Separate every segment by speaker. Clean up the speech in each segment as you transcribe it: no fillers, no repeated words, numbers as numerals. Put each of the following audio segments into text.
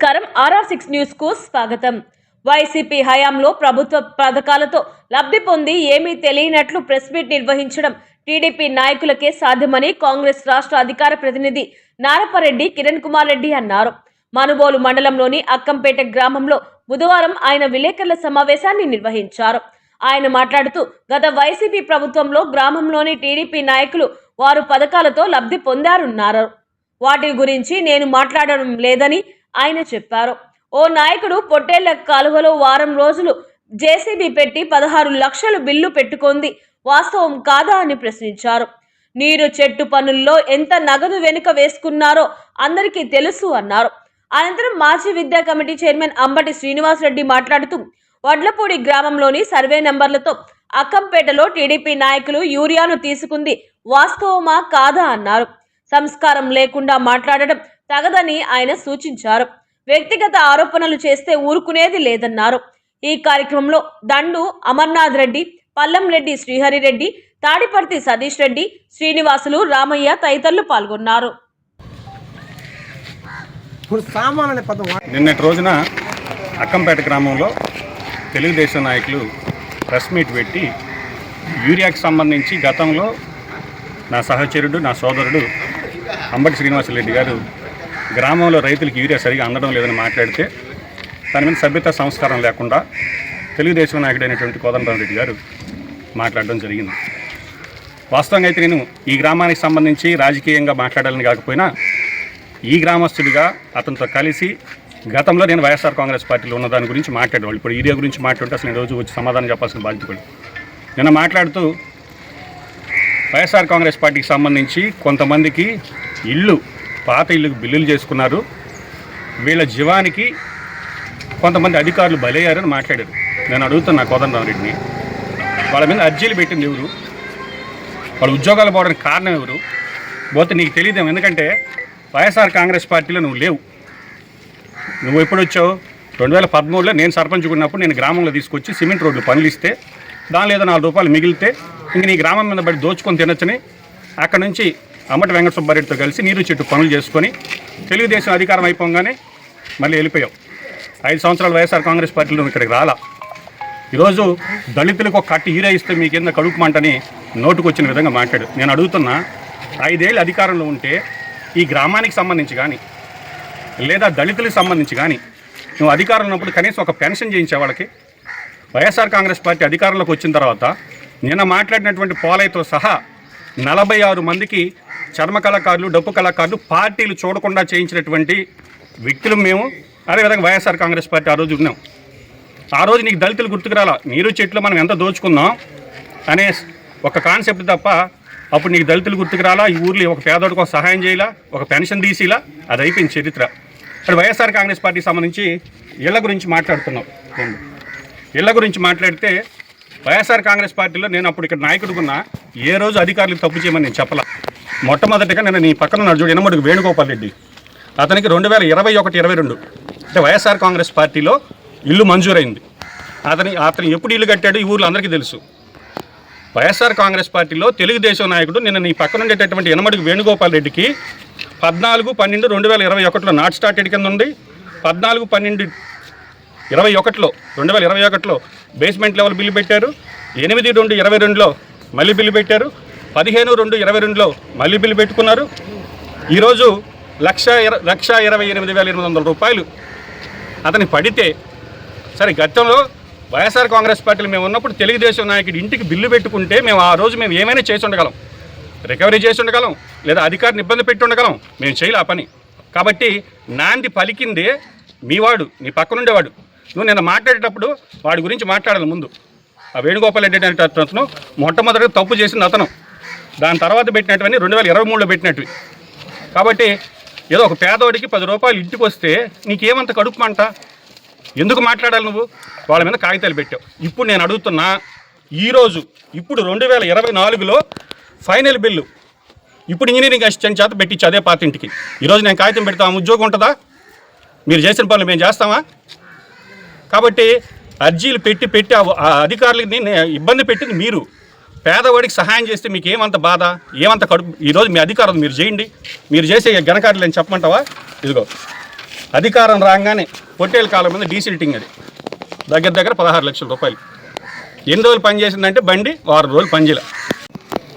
Speaker 1: నమస్కారం RR6 news కు స్వాగతం. వైసీపీ హయాంలో ప్రభుత్వ పథకాలతో లబ్ధి పొంది ఏమీ తెలియనట్లు ప్రెస్ మీట్ నిర్వహించడం టీడీపీ నాయకులకే సాధ్యమని కాంగ్రెస్ రాష్ట్ర అధికార ప్రతినిధి నారపరెడ్డి కిరణ్ కుమార్ రెడ్డి అన్నారు. మనుబోలు మండలంలోని అక్కంపేట గ్రామంలో బుధవారం ఆయన విలేకరుల సమావేశాన్ని నిర్వహించారు. ఆయన మాట్లాడుతూ గత వైసీపీ ప్రభుత్వంలో గ్రామంలోని టీడీపీ నాయకులు వారు పథకాలతో లబ్ధి పొందారన్నారు. వాటి గురించి నేను మాట్లాడడం లేదని ఆయన చెప్పారు. ఓ నాయకుడు పొట్టేళ్ల కాలువలో వారం రోజులు జేసీబీ పెట్టి 16 లక్షలు బిల్లు పెట్టుకుంది వాస్తవం కాదా అని ప్రశ్నించారు. నీరు చెట్టు పనుల్లో ఎంత నగదు వెనుక వేసుకున్నారో అందరికీ తెలుసు అన్నారు. అనంతరం మాజీ విద్యా కమిటీ చైర్మన్ అంబటి శ్రీనివాసరెడ్డి మాట్లాడుతూ వడ్లపూడి గ్రామంలోని సర్వే నంబర్లతో అక్కంపేటలో టీడీపీ నాయకులు యూరియాను తీసుకుంది వాస్తవమా కాదా అన్నారు. సంస్కారం లేకుండా మాట్లాడడం తగదని ఆయన సూచించారు. వ్యక్తిగత ఆరోపణలు చేస్తే ఊరుకునేది లేదన్నారు. ఈ కార్యక్రమంలో దండు అమర్నాథ్ రెడ్డి, పల్లం రెడ్డి శ్రీహరిరెడ్డి, తాడిపర్తి సతీష్ రెడ్డి, శ్రీనివాసులు, రామయ్య తదితరులు పాల్గొన్నారు.
Speaker 2: నిన్నటి రోజున అక్కంపేట గ్రామంలో తెలుగుదేశం నాయకులు ప్రెస్ మీట్ పెట్టి యూరియాకి సంబంధించి గతంలో నా సహచరుడు, నా సోదరుడు అంబటి శ్రీనివాసరెడ్డి గారు గ్రామంలో రైతులకు యూరియా సరిగా అందడం లేదని మాట్లాడితే దాని మీద సభ్యత సంస్కారం లేకుండా తెలుగుదేశం నాయకుడైనటువంటి కోదండరామరెడ్డి గారు మాట్లాడడం జరిగింది. వాస్తవంగా అయితే నేను ఈ గ్రామానికి సంబంధించి రాజకీయంగా మాట్లాడాలని కాకపోయినా ఈ గ్రామస్తుడిగా అతనితో కలిసి గతంలో నేను వైఎస్ఆర్ కాంగ్రెస్ పార్టీలో ఉన్న దాని గురించి మాట్లాడేవాళ్ళు. ఇప్పుడు యూరియా గురించి మాట్లాడితే అసలు నేను రోజు వచ్చి సమాధానం చెప్పాల్సిన బాధ్యత కూడా. నిన్న మాట్లాడుతూ వైఎస్ఆర్ కాంగ్రెస్ పార్టీకి సంబంధించి కొంతమందికి పాత ఇళ్ళకు బిల్లులు చేసుకున్నారు, వీళ్ళ జీవానికి కొంతమంది అధికారులు బలయ్యారని మాట్లాడారు. నేను అడుగుతున్నా కోదండరామరెడ్డిని, వాళ్ళ మీద అర్జీలు పెట్టింది ఎవరు? వాళ్ళ ఉద్యోగాలు పోవడానికి కారణం ఎవరు? పోతే నీకు తెలియదేమో, ఎందుకంటే వైఎస్ఆర్ కాంగ్రెస్ పార్టీలో నువ్వు లేవు. నువ్వు ఎప్పుడు వచ్చావు? 2013లో నేను సర్పంచ్ ఉన్నప్పుడు నేను గ్రామంలో తీసుకొచ్చి సిమెంట్ రోడ్లు పనులు ఇస్తే దానిలో ఏదో 4 రూపాయలు మిగిలితే ఇంక నీ గ్రామం మీద బట్టి దోచుకొని తినొచ్చని అక్కడ నుంచి అంబటి వెంకట సుబ్బారెడ్డితో కలిసి నీరు చెట్టు పనులు చేసుకొని తెలుగుదేశం అధికారం అయిపోగానే మళ్ళీ వెళ్ళిపోయావు. 5 సంవత్సరాలు వైఎస్ఆర్ కాంగ్రెస్ పార్టీలో ఇక్కడికి రాలా. ఈరోజు దళితులకు ఒక కట్టి యూరియా ఇస్తే మీ కింద కడుపుమంటని నోటుకు వచ్చిన విధంగా మాట్లాడు. నేను అడుగుతున్నా, 5 ఏళ్ళు అధికారంలో ఉంటే ఈ గ్రామానికి సంబంధించి కానీ లేదా దళితులకు సంబంధించి కానీ నువ్వు అధికారంలో ఉన్నప్పుడు కనీసం ఒక పెన్షన్ చేయించే వాళ్ళకి. వైఎస్ఆర్ కాంగ్రెస్ పార్టీ అధికారంలోకి వచ్చిన తర్వాత నిన్న మాట్లాడినటువంటి పోలయ్యతో సహా 46 మందికి చర్మ కళాకారులు, డప్పు కళాకారులు పార్టీలు చూడకుండా చేయించినటువంటి వ్యక్తులు మేము. అదేవిధంగా వైఎస్ఆర్ కాంగ్రెస్ పార్టీ ఆ రోజు ఉన్నాం. ఆ రోజు నీకు దళితులు గుర్తుకు రాలా, నీరు చెట్లు మనం ఎంత దోచుకుందాం అనే ఒక కాన్సెప్ట్ తప్ప అప్పుడు నీకు దళితులు గుర్తుకు రాలా. ఈ ఊర్లో ఒక పేదోడికి ఒక సహాయం చేయాలా, ఒక పెన్షన్ తీసిలా, అది అయిపోయింది చరిత్ర. ఇక్కడ వైఎస్ఆర్ కాంగ్రెస్ పార్టీకి సంబంధించి ఇళ్ల గురించి మాట్లాడుతున్నాం. ఇళ్ల గురించి మాట్లాడితే వైఎస్ఆర్ కాంగ్రెస్ పార్టీలో నేను అప్పుడు ఇక్కడ నాయకుడుకున్నా ఏ రోజు అధికారులకు తప్పు చేయమని నేను చెప్పలా. మొట్టమొదటిగా నేను నీ పక్కన నడుచుడు ఎనమడుగు వేణుగోపాల్ రెడ్డి, అతనికి 2021-22 అంటే వైఎస్ఆర్ కాంగ్రెస్ పార్టీలో ఇల్లు మంజూరైంది. అతను ఎప్పుడు ఇల్లు కట్టాడు ఈ ఊర్లో అందరికీ తెలుసు. వైఎస్ఆర్ కాంగ్రెస్ పార్టీలో తెలుగుదేశం నాయకుడు నిన్న నీ పక్కన ఉండేటటువంటి ఎనమడుగు వేణుగోపాల్ రెడ్డికి 14/12/2021లో నాట్ స్టార్టెడ్ కింద ఉంది. 14/12/2021లో బేస్మెంట్ లెవెల్ బిల్లు పెట్టారు. 8/2/22లో మళ్ళీ బిల్లు పెట్టారు. 15/2/22లో మళ్ళీ బిల్లు పెట్టుకున్నారు. ఈరోజు 1,28,800 రూపాయలు అతనికి పడితే సరే, గతంలో వైఎస్ఆర్ కాంగ్రెస్ పార్టీలో మేము ఉన్నప్పుడు తెలుగుదేశం నాయకుడి ఇంటికి బిల్లు పెట్టుకుంటే మేము ఆ రోజు మేము ఏమైనా చేసి ఉండగలం, రికవరీ చేసి ఉండగలం, లేదా అధికారిని ఇబ్బంది పెట్టి ఉండగలం. మేము చేయలే ఆ పని. కాబట్టి నాంది పలికిందే మీవాడు, నీ పక్కనుండేవాడు. నువ్వు నిన్న మాట్లాడేటప్పుడు వాడి గురించి మాట్లాడాలి. ముందు ఆ వేణుగోపాల్ రెడ్డి అనే అతను మొట్టమొదటిగా తప్పు చేసింది అతను. దాని తర్వాత పెట్టినట్టువన్నీ 2023లో పెట్టినట్టు. కాబట్టి ఏదో ఒక పేదవాడికి 10 రూపాయలు ఇంటికి వస్తే నీకేమంత కడుపుమంట? ఎందుకు మాట్లాడాలి నువ్వు? వాళ్ళ మీద కాగితాలు పెట్టావు. ఇప్పుడు నేను అడుగుతున్నా, ఇప్పుడు 2024లో ఫైనల్ బిల్లు ఇప్పుడు ఇంజనీరింగ్ అసిస్టెంట్ చేత పెట్టించి అదే పాత ఇంటికి ఈరోజు నేను కాగితం పెడతా, ఉద్యోగం ఉంటుందా? మీరు చేసిన పనులు మేము చేస్తామా? కాబట్టి అర్జీలు పెట్టి ఆ అధికారులని ఇబ్బంది పెట్టింది మీరు. పేదవాడికి సహాయం చేస్తే మీకు ఏమంత బాధ, ఏమంత కడుపు? ఈరోజు మీ అధికారం మీరు చేయండి. మీరు చేసే ఘనకార్యాలు అని చెప్పమంటావా? ఇదిగో అధికారం రాగానే పొట్టేల కాలం మీద డీసిల్టింగ్ అది దగ్గర 16 లక్షల రూపాయలు. ఎన్ని రోజులు పనిచేసిందంటే బండి 6 రోజులు పనిచేయలే.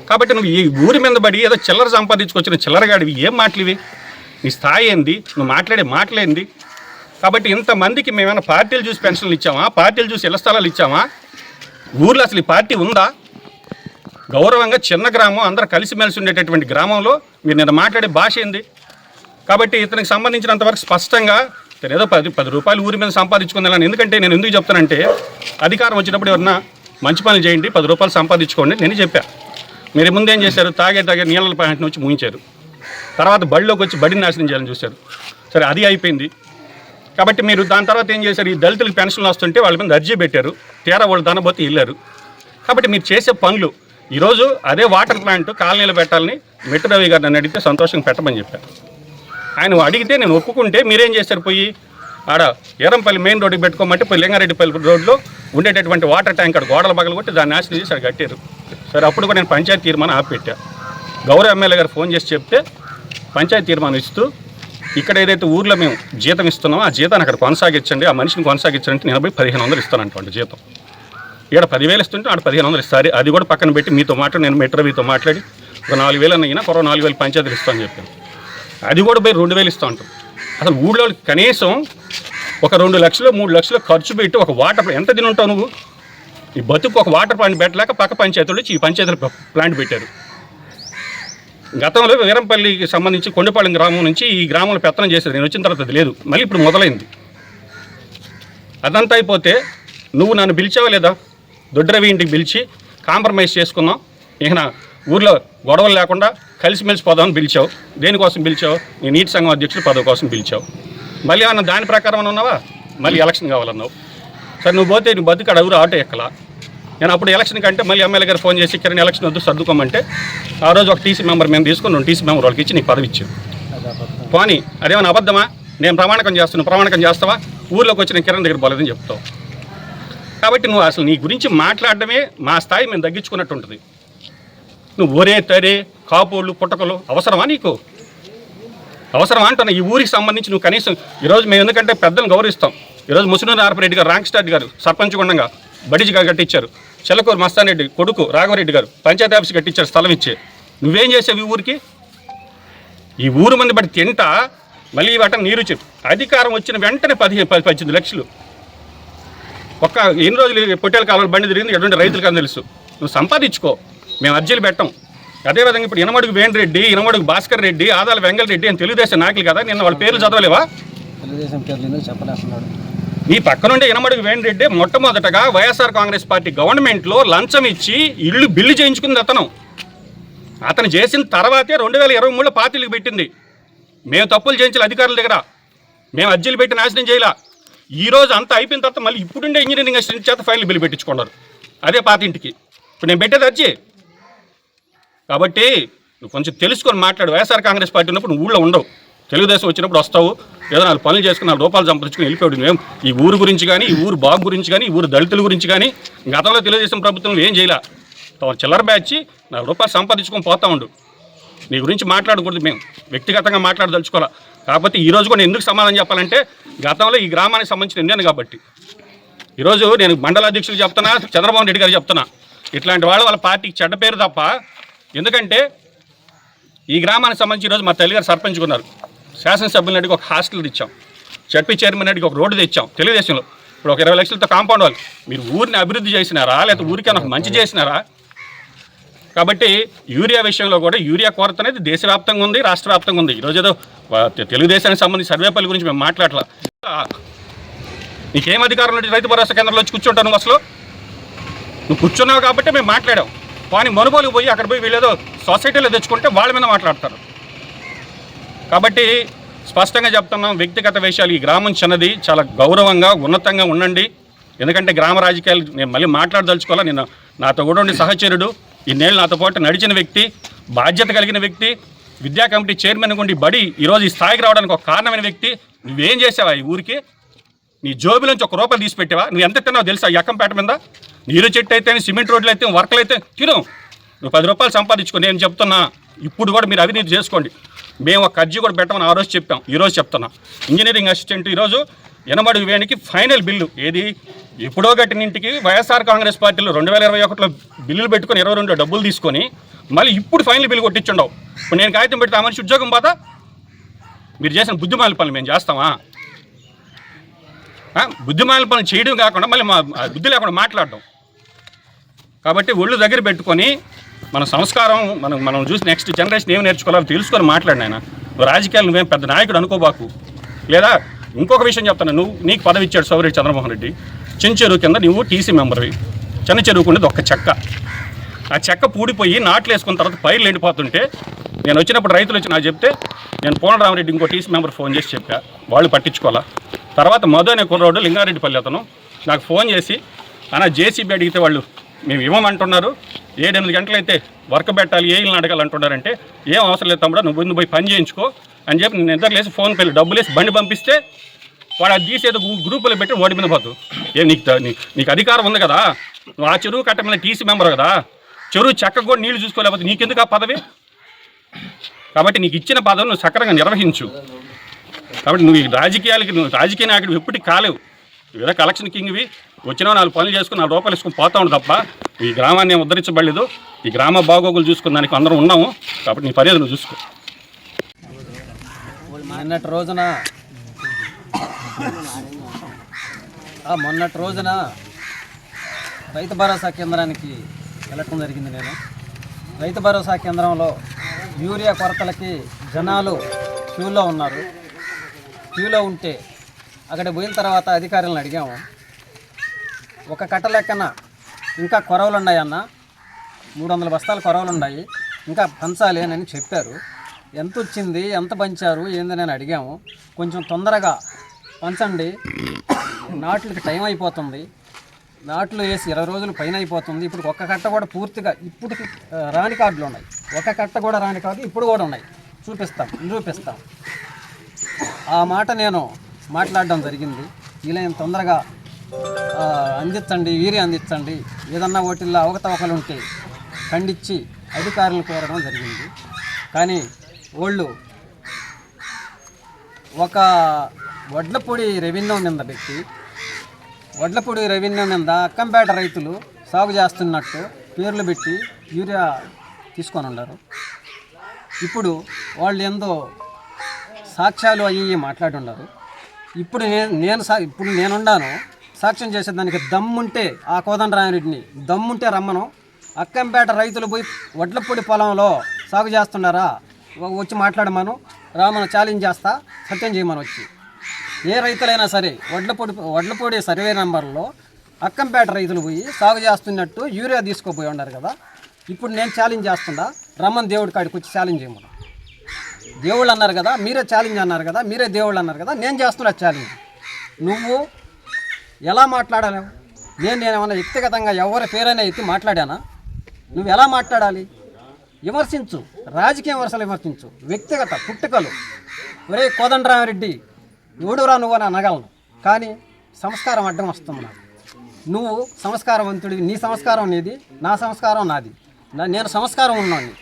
Speaker 2: కాబట్టి నువ్వు ఈ ఊరి మీద పడి ఏదో చిల్లర సంపాదించుకొచ్చిన చిల్లరగాడివి ఏం మాటలు ఇవి? నీ స్థాయి ఏంది? నువ్వు మాట్లాడే మాటలేంది? కాబట్టి ఇంతమందికి మేమైనా పార్టీలు చూసి పెన్షన్లు ఇచ్చామా? పార్టీలు చూసి ఇళ్ల స్థలాలు ఇచ్చామా? ఊర్లో అసలు ఈ పార్టీ ఉందా? గౌరవంగా చిన్న గ్రామం అందరూ కలిసిమెలిసి ఉండేటటువంటి గ్రామంలో మీరు నిన్న మాట్లాడే భాష ఏంది? కాబట్టి ఇతనికి సంబంధించినంతవరకు స్పష్టంగా ఏదో 10 రూపాయలు ఊరి మీద సంపాదించుకుందాలని. ఎందుకంటే నేను ఎందుకు చెప్తానంటే అధికారం వచ్చినప్పుడు ఎవరన్నా మంచి పనులు చేయండి, 10 రూపాయలు సంపాదించుకోండి నేను చెప్పాను. మీరు ముందేం చేశారు? తాగే నీళ్ళ పాయింట్ నుంచి ముగించారు. తర్వాత బడిలోకి వచ్చి బడిని నాశనం చేయాలని చూశారు. సరే అది అయిపోయింది. కాబట్టి మీరు దాని తర్వాత ఏం చేశారు? ఈ దళితులకు పెన్షన్లు వస్తుంటే వాళ్ళ మీద అర్జీ పెట్టారు. తీరా వాళ్ళు దానబోతే వెళ్ళారు. కాబట్టి మీరు చేసే పనులు ఈరోజు అదే వాటర్ ప్లాంట్ కాలనీలో పెట్టాలని మెట్టు రవి గారు నన్ను అడిగితే సంతోషంగా పెట్టమని చెప్పాను. ఆయన అడిగితే నేను ఒప్పుకుంటే మీరేం చేశారు? పోయి ఆడ ఎరంపల్లి మెయిన్ రోడ్డుకి పెట్టుకోమంటే పోయి లింగారెడ్డిపల్లి రోడ్లో ఉండేటటువంటి వాటర్ ట్యాంక్ అక్కడ గోడలు పగలు కొట్టి దాన్ని నాశనం చేసి అక్కడ కట్టారు. సరే అప్పుడు కూడా నేను పంచాయతీ తీర్మానం ఆపిపెట్టా. గౌరవ ఎమ్మెల్యే గారు ఫోన్ చేసి చెప్తే పంచాయతీ తీర్మానం ఇస్తూ ఇక్కడ ఏదైతే ఊర్లో మేము జీతం ఇస్తున్నామో ఆ జీతాన్ని అక్కడ కొనసాగించండి, ఆ మనిషిని కొనసాగించండి. నేను పోయి 1500 ఇస్తానంటే జీతం ఇక్కడ 10,000 ఇస్తుంటే ఆడ 1500 ఇస్తారు. అది కూడా పక్కన పెట్టి మీతో మాట్లాడి నేను మెట్రో మీతో మాట్లాడి ఒక 4,000 అయినా కొరవ 4,000 పంచాయతీలు ఇస్తామని చెప్పాను. అది కూడా పోయి 2,000 ఇస్తూ ఉంటాం. అసలు ఊళ్ళో కనీసం ఒక 2 లక్షలు 3 లక్షలు ఖర్చు పెట్టి ఒక వాటర్ ఎంత తిని ఉంటావు నువ్వు? ఈ బతుకు ఒక వాటర్ ప్లాంట్ పెట్టలేక పక్క పంచాయతీలు వచ్చి ఈ పంచాయతీలు ప్లాంట్ పెట్టారు. గతంలో వీరంపల్లికి సంబంధించి కొండపాలెం గ్రామం నుంచి ఈ గ్రామంలో పెత్తనం చేశారు. నేను వచ్చిన తర్వాత అది లేదు, మళ్ళీ ఇప్పుడు మొదలైంది. అదంతా అయిపోతే నువ్వు నన్ను పిలిచావా లేదా? దొడ్డరవి ఇంటికి పిలిచి కాంప్రమైజ్ చేసుకున్నాం, ఇక నా ఊర్లో గొడవలు లేకుండా కలిసిమెలిసి పోదామని పిలిచావు. దేనికోసం పిలిచావు? నీ నీటి సంఘం అధ్యక్షుడు పదవి కోసం పిలిచావు. మళ్ళీ ఏమన్నా దాని ప్రకారం ఉన్నావా? మళ్ళీ ఎలక్షన్ కావాలన్నావు. సరే నువ్వు పోతే నీ బతుకు అడుగురు ఆటో ఎక్కలా. నేను అప్పుడు ఎలక్షన్ కంటే మళ్ళీ ఎమ్మెల్యే గారు ఫోన్ చేసి కిరణ్ ఎలక్షన్ వద్దు సర్దుకోమంటే ఆ రోజు ఒక టీసీ మెంబర్ మేము తీసుకుని 2 టీసీ మెంబర్ వాళ్ళకి ఇచ్చి నీకు పదవి ఇచ్చావు. పోనీ అదేమన్నా అబద్ధమా? నేను ప్రమాణకం చేస్తున్నాను, ప్రమాణకం చేస్తావా? ఊర్లోకి వచ్చి నేను కిరణ్ దగ్గర పోలేదని చెప్తావు. కాబట్టి నువ్వు అసలు నీ గురించి మాట్లాడడమే మా స్థాయి మేము తగ్గించుకున్నట్టు ఉంటుంది. నువ్వు ఒరే తరే కాపోళ్ళు పుట్టకలు అవసరమా నీకు? అవసరమా అంటున్నా? ఈ ఊరికి సంబంధించి నువ్వు కనీసం ఈరోజు మేము ఎందుకంటే పెద్దలను గౌరవిస్తాం. ఈరోజు ముసునూరు నారపరెడ్డి గారు రాంక్స్టార్ గారు సర్పంచ్ గుండంగా బడిజిగా కట్టించారు. చెల్లకూరు మస్తానరెడ్డి కొడుకు రాఘవరెడ్డి గారు పంచాయతీ ఆఫీస్ కట్టించారు స్థలం ఇచ్చే. నువ్వేం చేసావు ఈ ఊరికి? ఈ ఊరు మంది బట్టి తింటా మళ్ళీ వాట నీరు చెప్పు. అధికారం వచ్చిన వెంటనే 18 లక్షలు ఒక్క ఎన్ని రోజులు పొట్టేల కాలంలో బండి తిరిగింది ఎటువంటి రైతులకు అని తెలుసు. నువ్వు సంపాదించుకో, మేము అర్జీలు పెట్టాం. అదేవిధంగా ఇప్పుడు ఇనమడుగు వేణిరెడ్డి, ఇనమడుగు భాస్కర్ రెడ్డి, ఆదాల వెంగళ రెడ్డి అని తెలుగుదేశం నాయకులు కదా, నిన్న వాళ్ళ పేర్లు చదవలేవా?
Speaker 3: తెలుగుదేశం పేర్లు చెప్పలేస్తున్నాడు.
Speaker 2: నీ పక్కనుండే ఇనమడుగు వేణిరెడ్డి మొట్టమొదటగా వైఎస్ఆర్ కాంగ్రెస్ పార్టీ గవర్నమెంట్లో లంచం ఇచ్చి ఇల్లు బిల్లు చేయించుకుంది అతను చేసిన తర్వాతే 2023లో పార్టీలకు పెట్టింది. మేము తప్పులు చేయించాలి అధికారుల దగ్గర, మేము అర్జీలు పెట్టి నాశనం చేయాల. ఈరోజు అంతా అయిపోయిన తర్వాత మళ్ళీ ఇప్పుడుండే ఇంజనీరింగ్ అసిస్టెంట్ చేత ఫైల్ బిల్లు పెట్టించుకున్నారు అదే పాత ఇంటికి. ఇప్పుడు నేను పెట్టేది అర్జీ. కాబట్టి నువ్వు కొంచెం తెలుసుకొని మాట్లాడు. వైఎస్ఆర్ కాంగ్రెస్ పార్టీ ఉన్నప్పుడు నువ్వు ఊళ్ళో ఉండవు, తెలుగుదేశం వచ్చినప్పుడు వస్తావు, ఏదో 4 పనులు చేసుకుని 4 రూపాయలు సంపాదించుకుని వెళ్ళిపోయాడు. మేము ఈ ఊరు గురించి కానీ, ఈ ఊరు బాగు గురించి కానీ, ఈ ఊరు దళితుల గురించి కానీ గతంలో తెలుగుదేశం ప్రభుత్వం ఏం చేయాల. చిల్లర బ్యాచ్ 4 రూపాయలు సంపాదించుకొని పోతా ఉండు. నీ గురించి మాట్లాడకూడదు, మేము వ్యక్తిగతంగా మాట్లాడదలుచుకోవాలి. కాకపోతే ఈరోజు కూడా ఎందుకు సమాధానం చెప్పాలంటే గతంలో ఈ గ్రామానికి సంబంధించిన ఎన్నికను కాబట్టి ఈరోజు నేను మండల అధ్యక్షులు చెప్తున్నా, చంద్రబాబు నాయుడు గారు చెప్తున్నా, ఇట్లాంటి వాళ్ళ పార్టీకి చెడ్డ పేరు తప్ప. ఎందుకంటే ఈ గ్రామానికి సంబంధించి ఈరోజు మా తల్లిగారు సర్పంచ్గా ఉన్నారు. శాసనసభ్యుల నాటికి ఒక హాస్టల్ తెచ్చాం, జడ్పీ చైర్మన్ నాటికి ఒక రోడ్డు తెచ్చాం తెలుగుదేశంలో. ఇప్పుడు ఒక 20 లక్షలతో కాంపౌండ్ వాళ్ళు. మీరు ఊరిని అభివృద్ధి చేసినారా లేకపోతే ఊరికైనా మంచి చేసినారా? కాబట్టి యూరియా విషయంలో కూడా యూరియా కొరత అనేది దేశవ్యాప్తంగా ఉంది, రాష్ట్ర వ్యాప్తంగా ఉంది. ఈరోజు ఏదో తెలుగుదేశానికి సంబంధించి సర్వేపల్లి గురించి మేము మాట్లాడలా. నీకేం అధికారం నుండి రైతు భరోసా కేంద్రంలో వచ్చి కూర్చుంటావు? నువ్వు అసలు నువ్వు కూర్చున్నావు కాబట్టి మేము మాట్లాడాం. కానీ మనుగోలు పోయి అక్కడ పోయి వీళ్ళేదో సొసైటీలో తెచ్చుకుంటే వాళ్ళ మీద మాట్లాడతారు. కాబట్టి స్పష్టంగా చెప్తున్నాం, వ్యక్తిగత విషయాలు ఈ గ్రామం చిన్నది, చాలా గౌరవంగా ఉన్నతంగా ఉండండి. ఎందుకంటే గ్రామ రాజకీయాలు నేను మళ్ళీ మాట్లాడదలుచుకోవాలా. నేను నాతో కూడా ఉండి సహచరుడు, ఇన్నేళ్ళు నాతో పాటు నడిచిన వ్యక్తి, బాధ్యత కలిగిన వ్యక్తి, విద్యా కమిటీ చైర్మన్ ఉండి బడి ఈరోజు ఈ స్థాయికి రావడానికి ఒక కారణమైన వ్యక్తి. నువ్వేం చేసావా ఈ ఊరికి? నీ జోబులోంచి 1 రూపాయి తీసి పెట్టావా? నువ్వు ఎంత తిన్నావు తెలుసా? ఎక్కంపేట మీద నీరు చెట్టు అయితే, సిమెంట్ రోడ్లు అయితే, వర్కలు అయితే తిను. నువ్వు 10 రూపాయలు సంపాదించుకో. నేను చెప్తున్నా, ఇప్పుడు కూడా మీరు అవినీతి చేసుకోండి. మేము ఒక అర్జీ కూడా పెట్టమని ఆ రోజు చెప్పాం, ఈరోజు చెప్తున్నాం. ఇంజనీరింగ్ అసిస్టెంట్ ఈరోజు ఎనబడి వేనికి ఫైనల్ బిల్లు ఏది ఎప్పుడో కట్టిన ఇంటికి వైఎస్ఆర్ కాంగ్రెస్ పార్టీలో 2021లో బిల్లులు పెట్టుకొని 22 డబ్బులు తీసుకొని మళ్ళీ ఇప్పుడు ఫైనల్ బిల్లు కొట్టించుండవు. ఇప్పుడు నేను కాగితం పెడితే ఆ మనిషి ఉద్యోగం పోతా? మీరు చేసిన బుద్ధిమాల పనులు మేము చేస్తామా? బుద్ధిమాల పనులు చేయడం కాకుండా మళ్ళీ మా బుద్ధి లేకుండా మాట్లాడడం. కాబట్టి ఒళ్ళు దగ్గర పెట్టుకొని మన సంస్కారం మనం చూసి నెక్స్ట్ జనరేషన్ ఏమి నేర్చుకోవాలో తెలుసుకొని మాట్లాడినాయన. రాజకీయాలు నువ్వేం పెద్ద నాయకుడు అనుకోబాకు. లేదా ఇంకొక విషయం చెప్తాను, నీకు పదవి ఇచ్చాడు సౌరెడ్డి చంద్రమోహన్ రెడ్డి. చిన్న చెరువు కింద నువ్వు టీసీ మెంబర్వి. చిన్న చెరువుకు ఉండేది ఒక్క చెక్క. ఆ చెక్క పూడిపోయి నాట్లు వేసుకున్న తర్వాత పైర్లు ఎండిపోతుంటే నేను వచ్చినప్పుడు రైతులు వచ్చి నాకు చెప్తే నేను పూర్ణరామరెడ్డి ఇంకో టీసీ మెంబర్ ఫోన్ చేసి చెప్పా, వాళ్ళు పట్టించుకోవాలా. తర్వాత మధు అనే కుర్రోడు లింగారెడ్డిపల్లి అతను నాకు ఫోన్ చేసి అన్న జేసీబీ అడిగితే వాళ్ళు మేము ఇవ్వమంటున్నారు, 7-8 గంటలైతే వర్క్ పెట్టాలి, ఏళ్ళని అడగాలంటున్నారంటే ఏం అవసరం లేదు తమ్ముడు, నువ్వు ముందు పోయి పని చేయించుకో అని చెప్పి నేను నిద్రలేసి ఫోన్ పేలు డబ్బులు వేసి బండి పంపిస్తే వాడు అది తీసేది గ్రూపులో పెట్టి ఓడి మీద పోతు. నీకు అధికారం ఉంది కదా, నువ్వు ఆ చెరువు కట్ట మీద టీసీ మెంబర్ కదా, చెరువు చెక్కకు కూడా నీళ్లు చూసుకోలేకపోతే నీకెందుకు ఆ పదవి? కాబట్టి నీకు ఇచ్చిన పదవి నువ్వు సక్రమంగా నిర్వహించు. కాబట్టి నువ్వు రాజకీయ నాయకుడు ఎప్పటికి కాలేవు. ఏదో కలెక్షన్ కింగ్వి వచ్చినా 4 పనులు చేసుకుని 4 రూపాయలు వేసుకుని పోతా ఉండు తప్ప ఈ గ్రామాన్ని ఉద్ధరించబడలేదు. ఈ గ్రామ బాగోగులు చూసుకుని దానికి అందరం ఉన్నాము. కాబట్టి నీ పర్యాద నువ్వు చూసుకో.
Speaker 3: మొన్నటి రోజున రైతు భరోసా కేంద్రానికి వెళ్ళటం జరిగింది. నేను రైతు భరోసా కేంద్రంలో యూరియా కొరతలకి జనాలు క్యూలో ఉన్నారు. క్యూలో ఉంటే అక్కడ పోయిన తర్వాత అధికారులను అడిగాము, ఒక కట్ట లెక్కన ఇంకా కొరవలు ఉన్నాయన్న, 300 బస్తాలు కొరవలు ఉన్నాయి, ఇంకా పంచాలి అని చెప్పారు. ఎంత వచ్చింది, ఎంత పంచారు, ఏందని నేను అడిగాము. కొంచెం తొందరగా పంచండి, నాట్లకి టైం అయిపోతుంది, నాట్లు వేసి 20 రోజులు పైన అయిపోతుంది. ఇప్పుడు ఒక్క కట్ట కూడా పూర్తిగా ఇప్పటికి రాని కార్డులు ఉన్నాయి, ఒక కట్ట కూడా రాని కార్డులు ఇప్పుడు కూడా ఉన్నాయి, నిరూపిస్తాం. ఆ మాట నేను మాట్లాడడం జరిగింది. ఇలా తొందరగా అందించండి, వీరి అందించండి, ఏదన్నా వాటిల్లో అవకతవకలు ఉంటే ఖండించి అధికారులను కోరడం జరిగింది. కానీ వాళ్ళు ఒక వడ్లపూడి రెవెన్యూ మీద పెట్టి, వడ్లపూడి రెవెన్యూ మీద అక్కంపేట రైతులు సాగు చేస్తున్నట్టు పేర్లు పెట్టి యూరియా తీసుకొని ఉన్నారు. ఇప్పుడు వాళ్ళు ఏందో సాక్ష్యాలు అయ్యి మాట్లాడి ఉన్నారు. ఇప్పుడు నేనున్నాను సాక్ష్యం చేసేదానికి. దమ్ముంటే ఆ కోదండరామిరెడ్డిని దమ్ముంటే రమ్మను. అక్కంపేట రైతులు పోయి వడ్లపూడి పొలంలో సాగు చేస్తున్నారా వచ్చి మాట్లాడమను, రామను ఛాలెంజ్ చేస్తా, సత్యం చేయమని వచ్చి. ఏ రైతులైనా సరే వడ్లపూడి సర్వే నెంబర్లో అక్కంపేట రైతులు పోయి సాగు చేస్తున్నట్టు యూరియా తీసుకోపోయి ఉన్నారు కదా. ఇప్పుడు నేను ఛాలెంజ్ చేస్తున్నా, రమ్మని దేవుడి కాడికి వచ్చి ఛాలెంజ్ చేయమను. దేవుళ్ళు అన్నారు కదా, మీరే ఛాలెంజ్ అన్నారు కదా, మీరే దేవుళ్ళు అన్నారు కదా, నేను చేస్తున్నా ఛాలెంజ్. నువ్వు ఎలా మాట్లాడలేవు? నేనేమన్నా వ్యక్తిగతంగా ఎవరి పేరైనా ఎత్తి మాట్లాడానా? నువ్వు ఎలా మాట్లాడాలి? విమర్శించు, రాజకీయ విమర్శలు విమర్శించు, వ్యక్తిగత పుట్టుకలు. ఒరే కోదండరామిరెడ్డి ఎవడురా నువ్వు అని అనగలను, కానీ సంస్కారం అడ్డం వస్తుంది నాకు. నువ్వు సంస్కారవంతుడివి, నీ సంస్కారం నీది, నా సంస్కారం నాది. నేను సంస్కారం ఉన్నవాడిని,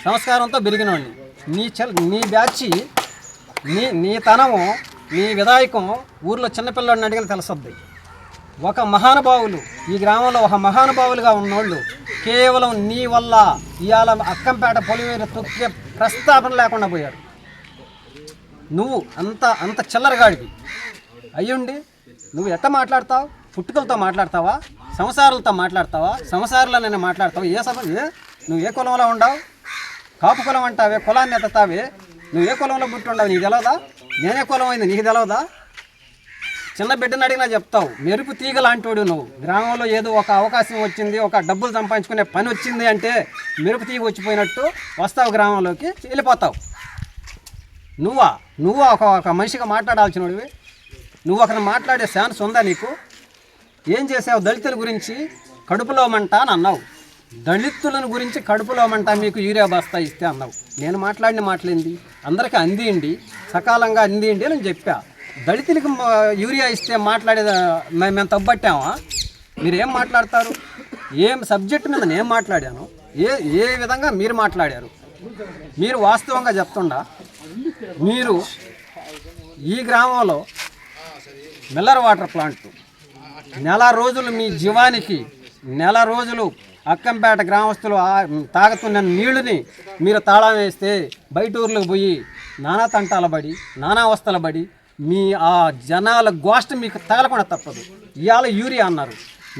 Speaker 3: సంస్కారంతో పెరిగినవాడిని. నీ బ్యాచి, నీ తనము, నీ విధాయకం ఊర్లో చిన్నపిల్లాడిని అడిగిన తెలుస్తుంది. ఒక మహానుభావులు, ఈ గ్రామంలో ఒక మహానుభావులుగా ఉన్నోళ్ళు కేవలం నీ వల్ల ఇవాళ అక్కంపేట పొలిమేర తొక్కే ప్రస్తాపన లేకుండా పోయారు. నువ్వు అంత చిల్లరగాడివి అయ్యుండి నువ్వు ఎట్ట మాట్లాడతావు? పుట్టుకలతో మాట్లాడతావా? సంసారాలతో మాట్లాడతావా? సంసారాలనే మాట్లాడతావు? నువ్వు ఏ కులంలో ఉండవు? కాపు కులం అంటావే, కులాన్ని ఎత్తావే. నువ్వు ఏ కులంలో పుట్టి ఉండవు, నీకు తెలవదా? నేనే కులం అయింది, నీకు తెలవదా? చిన్న బిడ్డను అడిగినా చెప్తావు. మెరుపు తీగ లాంటివాడు నువ్వు. గ్రామంలో ఏదో ఒక అవకాశం వచ్చింది, ఒక డబ్బులు సంపాదించుకునే పని వచ్చింది అంటే మెరుపు తీగ వచ్చిపోయినట్టు వస్తావు, గ్రామంలోకి వెళ్ళిపోతావు. నువ్వు ఒక మనిషిగా మాట్లాడాల్సినవి. నువ్వు ఒకరిని మాట్లాడే ఛాన్స్ ఉందా నీకు? ఏం చేసావు? దళితుల గురించి కడుపులో మంట అని అన్నావు. దళితులను గురించి కడుపులో మంట మీకు యూరియా బస్తా ఇస్తే అన్నావు. నేను మాట్లాడిన మాటలేంది? అందరికీ అందిండి, సకాలంగా అందిండి అని చెప్పా. దళితులకు యూరియా ఇస్తే మాట్లాడేది మేము తప్పట్టామా? మీరు ఏం మాట్లాడతారు? ఏం సబ్జెక్టు మీద నేను మాట్లాడాను, ఏ విధంగా మీరు మాట్లాడారు? మీరు వాస్తవంగా చెప్తుండా మీరు ఈ గ్రామంలో మిల్లర్ వాటర్ ప్లాంట్ నెల రోజులు మీ జీవానికి నెల రోజులు అక్కంపేట గ్రామస్తులు తాగుతున్న నీళ్ళని మీరు తాళం వేస్తే బయట ఊర్లకు పోయి నానా తంటాల పడి నానా అవస్థల పడి మీ ఆ జనాల గోష్ఠ మీకు తగలకుండా తప్పదు. ఇవాళ యూరియా అన్నారు,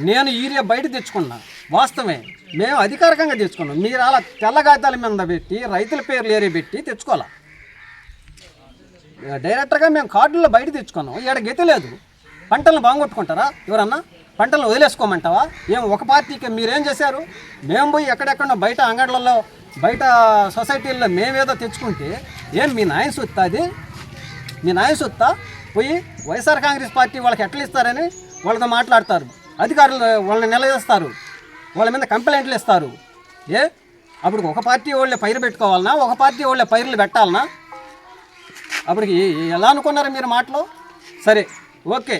Speaker 3: నేను యూరియా బయట తెచ్చుకున్నా వాస్తవమే, మేము అధికారికంగా తెచ్చుకున్నాం. మీరు అలా తెల్ల కాగితాల మీద పెట్టి రైతుల పేర్లు ఏరే పెట్టి తెచ్చుకోవాలా. డైరెక్ట్గా మేము కార్డుల్లో బయట తెచ్చుకున్నాం. ఈడ గతి లేదు. పంటలను బాగొట్టుకుంటారా ఎవరన్నా? పంటలను వదిలేసుకోమంటావా? ఏం ఒక పార్టీకి మీరేం చేశారు? మేము పోయి ఎక్కడెక్కడ బయట అంగడ్లలో బయట సొసైటీల్లో మేమేదో తెచ్చుకుంటే ఏం మీ నాయన సొత్తా? అది మీ నాయన సొత్తా? పోయి వైఎస్ఆర్ కాంగ్రెస్ పార్టీ వాళ్ళకి ఎట్లా ఇస్తారని వాళ్ళతో మాట్లాడతారు. అధికారులు వాళ్ళని నిలదీస్తారు, వాళ్ళ మీద కంప్లైంట్లు ఇస్తారు. అప్పుడు ఒక పార్టీ వాళ్ళే పైరు పెట్టుకోవాలన్నా, ఒక పార్టీ వాళ్ళే పైర్లు పెట్టాలనా? అప్పటికి ఎలా అనుకున్నారు మీరు మాటలు? సరే ఓకే,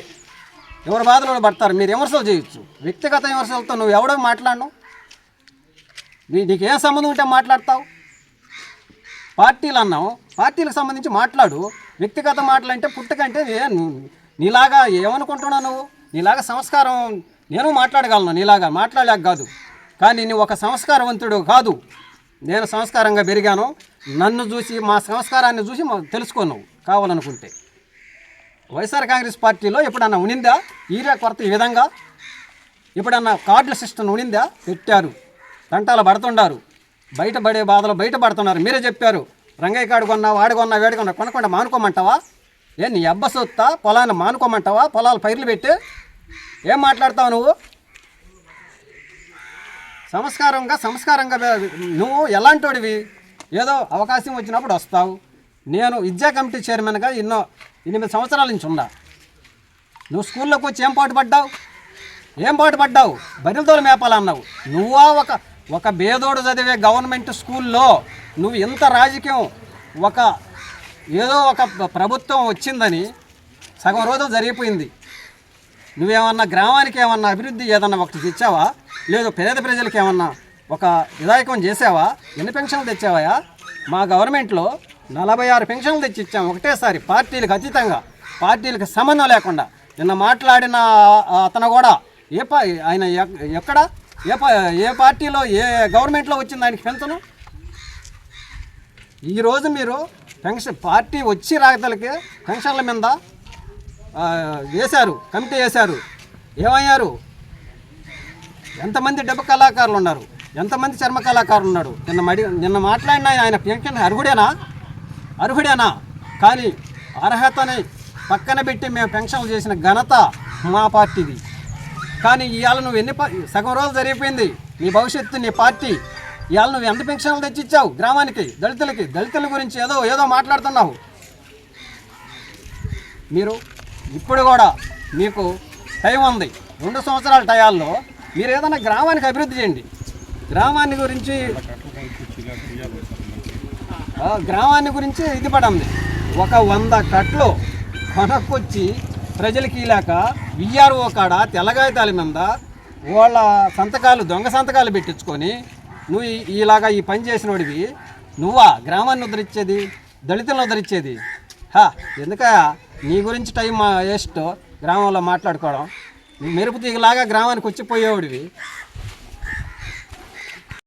Speaker 3: ఎవరి బాధలు పడతారు, మీరు విమర్శలు చేయొచ్చు. వ్యక్తిగత విమర్శలతో నువ్వు ఎవడో మాట్లాడను, నీకేం సంబంధం ఉంటే మాట్లాడతావు? పార్టీలు అన్నావు, పార్టీలకు సంబంధించి మాట్లాడు. వ్యక్తిగత మాటలు అంటే పుట్టుకంటే నీలాగా ఏమనుకుంటున్నావు నువ్వు? నీలాగా సంస్కారం నేను మాట్లాడగలను, నీలాగా మాట్లాడలేక కాదు. కానీ నువ్వు ఒక సంస్కారవంతుడు కాదు. నేను సంస్కారంగా పెరిగాను, నన్ను చూసి మా సంస్కారాన్ని చూసి తెలుసుకో నువ్వు కావాలనుకుంటే. వైఎస్ఆర్ కాంగ్రెస్ పార్టీలో ఎప్పుడన్నా ఉనిందా యూరియా కొరత ఈ విధంగా? ఎప్పుడన్నా కార్డుల సిస్టమ్ ఉనిందా? పెట్టారు, తంటాలు పడుతుండారు, బయటపడే బాధలు బయటపడుతున్నారు. మీరే చెప్పారు, రంగయ్య కాడు కొన్నా, వాడు కొన్నా, వేడి కొన్నా, కొనకుండా మానుకోమంటావా? నీ అబ్బ సొత్తా పొలాన్ని మానుకోమంటావా? పొలాలు పైర్లు పెట్టి ఏం మాట్లాడతావు నువ్వు? సంస్కారంగా నువ్వు ఎలాంటోడివి? ఏదో అవకాశం వచ్చినప్పుడు వస్తావు. నేను విద్యా కమిటీ చైర్మన్గా 8 సంవత్సరాల నుంచి ఉన్నా. నువ్వు స్కూల్లోకి వచ్చి ఏం పాటు పడ్డావు? బరిలతోలు మేపాలన్నావు. నువ్వా ఒక బేదోడు చదివే గవర్నమెంట్ స్కూల్లో నువ్వు ఎంత రాజకీయం, ఏదో ఒక ప్రభుత్వం వచ్చిందని సగం రోజు జరిగిపోయింది. నువ్వేమన్నా గ్రామానికి ఏమన్నా అభివృద్ధి ఏదన్నా ఒకటి తెచ్చావా? లేదు పేద ప్రజలకి ఏమన్నా ఒక విధాయకం చేసావా? ఎన్ని పెన్షన్లు తెచ్చావా? మా గవర్నమెంట్లో 46 పెన్షన్లు తెచ్చి ఇచ్చాము ఒకటేసారి, పార్టీలకు అతీతంగా, పార్టీలకు సంబంధం లేకుండా. నిన్న మాట్లాడిన అతను కూడా ఆయన ఎక్కడ ఏ పార్టీలో ఏ గవర్నమెంట్లో వచ్చింది ఆయనకి పెన్షన్? ఈరోజు మీరు పెన్షన్ పార్టీ వచ్చి రాగతలకి పెన్షన్ల మీద వేశారు, కమిటీ వేశారు. ఏమయ్యారు? ఎంతమంది డబ్బు కళాకారులు ఉన్నారు, ఎంతమంది చర్మ కళాకారులు ఉన్నారు? నిన్న మాట్లాడిన ఆయన పెన్షన్ అర్హుడేనా? కానీ అర్హతని పక్కన పెట్టి మేము పెన్షన్లు చేసిన ఘనత మా పార్టీది. కానీ ఇవాళ నువ్వు సగం రోజులు జరిగిపోయింది నీ భవిష్యత్తు, నీ పార్టీ. ఇవాళ నువ్వు ఎంత పెన్షన్లు తెచ్చిచ్చావు గ్రామానికి, దళితుల గురించి ఏదో మాట్లాడుతున్నావు. మీరు ఇప్పుడు కూడా మీకు టైం ఉంది, 2 సంవత్సరాల టయాల్లో మీరు ఏదైనా గ్రామానికి అభివృద్ధి చేయండి. గ్రామాన్ని గురించి ఇది పడింది. ఒక 100 కట్లు కొనక్కొచ్చి ప్రజలకి లేక విఆర్ఓ కాడ తెల్లగాయతాల మీద వాళ్ళ దొంగ సంతకాలు పెట్టించుకొని నువ్వు ఇలాగా ఈ పని చేసినోడివి. నువ్వా గ్రామాన్ని ఉద్ధరించేది, దళితులను ఉద్ధరించేది? ఎందుక నీ గురించి టైం వేస్ట్ గ్రామంలో మాట్లాడుకోవడం. మెరుపు తీగలాగా గ్రామానికి వచ్చిపోయేవాడివి.